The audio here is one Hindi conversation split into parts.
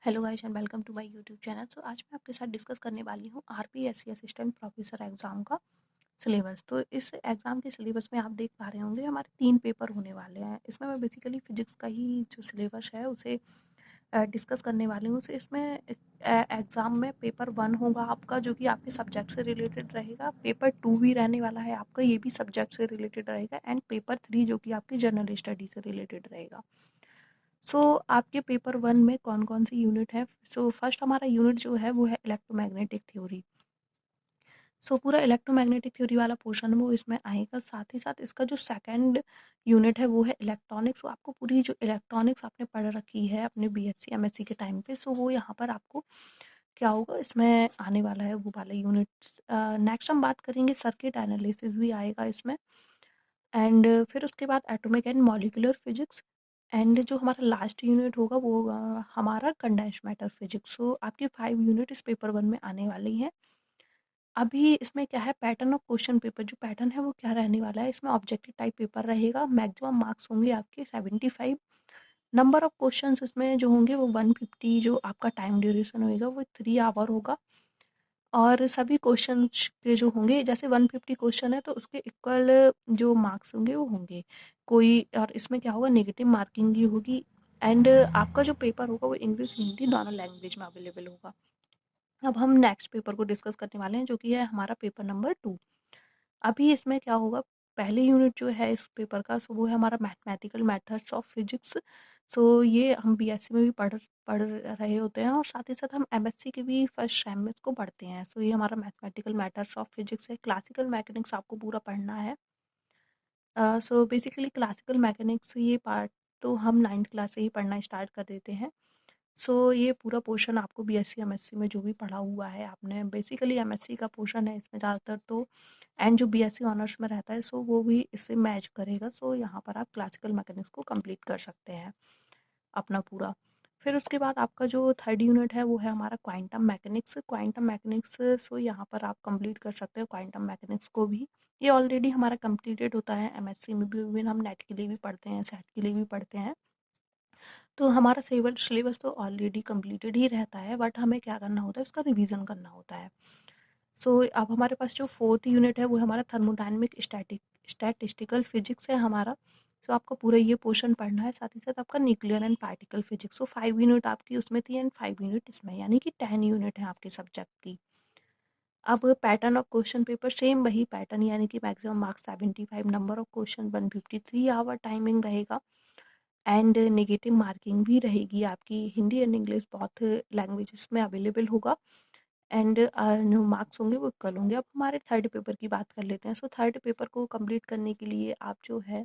Hello guys and welcome to my YouTube channel. So आज मैं आपके साथ डिस्कस करने वाली हूँ आरपीएससी असिस्टेंट प्रोफेसर एग्ज़ाम का सिलेबस। तो इस एग्ज़ाम के सिलेबस में आप देख पा रहे होंगे हमारे 3 पेपर होने वाले हैं। इसमें मैं बेसिकली फिजिक्स का ही जो सिलेबस है उसे डिस्कस करने वाली हूँ। सो इसमें एग्ज़ाम में पेपर 1 होगा आपका, जो कि आपके सब्जेक्ट से रिलेटेड रहेगा। पेपर 2 भी रहने वाला है आपका, ये भी सब्जेक्ट से रिलेटेड रहेगा। एंड पेपर 3 जो कि आपकी जनरल स्टडी से रिलेटेड रहेगा। सो आपके पेपर 1 में कौन-कौन सी यूनिट है? सो फर्स्ट हमारा यूनिट जो है वो है इलेक्ट्रोमैग्नेटिक थ्योरी। सो पूरा इलेक्ट्रोमैग्नेटिक थ्योरी वाला पोर्शन वो इसमें आएगा। साथ ही साथ इसका जो सेकंड यूनिट है वो है इलेक्ट्रॉनिक्स। तो आपको पूरी जो इलेक्ट्रॉनिक्स आपने पढ़ रखी है अपने बीएससी एमएससी के टाइम पे, सो वो यहाँ पर आपको क्या होगा इसमें आने वाला है वो वाला यूनिट। नेक्स्ट हम बात करेंगे सर्किट एनालिसिस भी आएगा इसमें। एंड फिर उसके बाद atomic and molecular physics. And जो हमारा लास्ट यूनिट होगा वो होगा हमारा कंडेंस्ड मैटर फिजिक्स। सो आपकी 5 यूनिट इस पेपर 1 में आने वाली हैं। अभी इसमें क्या है, पैटर्न ऑफ क्वेश्चन पेपर जो पैटर्न है वो क्या रहने वाला है, इसमें ऑब्जेक्टिव टाइप पेपर रहेगा। मैक्सिमम मार्क्स होंगे आपके 75। नंबर ऑफ क्वेश्चंस इसमें जो होंगे वो 150। जो आपका टाइम ड्यूरेशन होएगा वो 3 आवर होगा। और सभी क्वेश्चंस के जो होंगे, जैसे 150 क्वेश्चन है तो उसके इक्वल जो मार्क्स होंगे वो होंगे। कोई और इसमें क्या होगा, नेगेटिव मार्किंग भी होगी। एंड आपका जो पेपर होगा वो इंग्लिश हिंदी दोनों लैंग्वेज में अवेलेबल होगा। अब हम नेक्स्ट पेपर को डिस्कस करने वाले हैं, जो कि है हमारा पेपर नंबर 2। अभी इसमें क्या होगा, पहले यूनिट जो है इस पेपर का सो वो है हमारा मैथमेटिकल मेथड्स ऑफ फिजिक्स। सो ये हम बीएससी में भी पढ़ रहे होते हैं, और साथ ही साथ हम एमएससी के भी फर्स्ट सेम में इसको पढ़ते हैं। सो ये हमारा मैथमेटिकल मेथड्स ऑफ फिजिक्स है। क्लासिकल मैकेनिक्स आपको पूरा पढ़ना है। सो बेसिकली क्लासिकल मैकेनिक्स ये पार्ट तो हम 9th क्लास से ही पढ़ना स्टार्ट कर देते हैं। सो ये पूरा पोर्शन आपको बीएससी एमएससी में जो भी पढ़ा हुआ है आपने, बेसिकली एमएससी का पोर्शन है इसमें ज़्यादातर तो। एंड जो बीएससी ऑनर्स में रहता है सो वो भी इससे मैच करेगा। सो यहाँ पर आप क्लासिकल मैकेनिक्स को कंप्लीट कर सकते हैं अपना पूरा। फिर उसके बाद आपका जो थर्ड यूनिट है वो है हमारा क्वांटम मैकेनिक्स। क्वांटम मैकेनिक्स सो यहाँ पर आप कंप्लीट कर सकते हो क्वांटम मैकेनिक्स को भी। ये ऑलरेडी हमारा कंप्लीटेड होता है एमएससी में भी, इवन हम नेट के लिए भी पढ़ते हैं, सेट के लिए भी पढ़ते हैं। तो हमारा सिलेबस तो ऑलरेडी कंप्लीटेड ही रहता है, बट हमें क्या करना होता है, उसका रिवीजन करना होता है। सो अब हमारे पास जो फोर्थ यूनिट है वो हमारा थर्मोडायनेमिक स्टैटिस्टिकल फिजिक्स है हमारा। सो आपको पूरा ये पोर्शन पढ़ना है। साथ ही साथ आपका nuclear and particle physics. So 5 unit आपकी उसमें थी एंड 5 यूनिट इसमें, यानी कि 10 यूनिट है आपके सब्जेक्ट की। अब pattern of question paper same वही पैटर्न, यानी कि maximum marks 75, number of question 153 hour timing रहेगा। एंड नेगेटिव मार्किंग भी रहेगी आपकी। हिंदी एंड इंग्लिश बहुत लैंग्वेजेस में अवेलेबल होगा। एंड जो मार्क्स होंगे वो इक्वल होंगे। अब हमारे थर्ड पेपर की बात कर लेते हैं। सो थर्ड पेपर को कंप्लीट करने के लिए आप जो है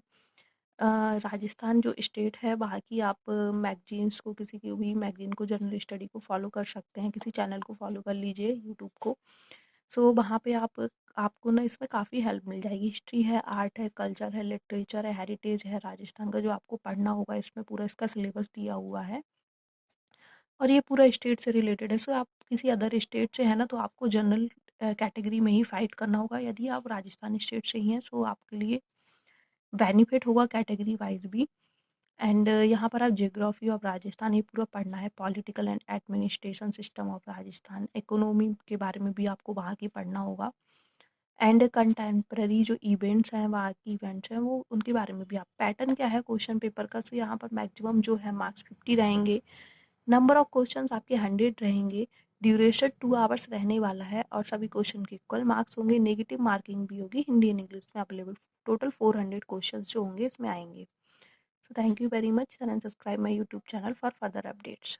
राजस्थान जो स्टेट है वहाँ की आप मैगजीन्स को, किसी की भी मैगजीन को, जनरल स्टडी को फॉलो कर सकते हैं। किसी चैनल को फॉलो कर लीजिए यूट्यूब को। सो वहाँ पे आपको ना इसमें काफ़ी हेल्प मिल जाएगी। हिस्ट्री है, आर्ट है, कल्चर है, लिटरेचर है, हेरिटेज है राजस्थान का, जो आपको पढ़ना होगा। इसमें पूरा इसका सिलेबस दिया हुआ है और ये पूरा स्टेट से रिलेटेड है। सो आप किसी अदर स्टेट से है ना, तो आपको जनरल कैटेगरी में ही फाइट करना होगा। यदि आप राजस्थान स्टेट से ही हैं सो आपके लिए बेनिफिट होगा कैटेगरी वाइज भी। एंड यहाँ पर आप जियोग्राफी ऑफ राजस्थान ये पूरा पढ़ना है। Political and administration system of Rajasthan, economy के बारे में भी आपको वहाँ की पढ़ना होगा। एंड कंटेम्प्रेरी जो इवेंट्स हैं, वहाँ की इवेंट्स हैं, वो उनके बारे में भी आप। पैटर्न क्या है क्वेश्चन पेपर का, सो यहाँ पर मैक्सिमम जो है मार्क्स 50 रहेंगे। नंबर ऑफ क्वेश्चंस आपके 100 रहेंगे। ड्यूरेशन 2 आवर्स रहने वाला है और सभी क्वेश्चन के इक्वल मार्क्स होंगे। नेगेटिव मार्किंग भी होगी, हिंदी एंड इंग्लिश में अवेलेबल। टोटल 400 क्वेश्चंस जो होंगे इसमें आएंगे। So thank you very much and subscribe my YouTube channel for further updates.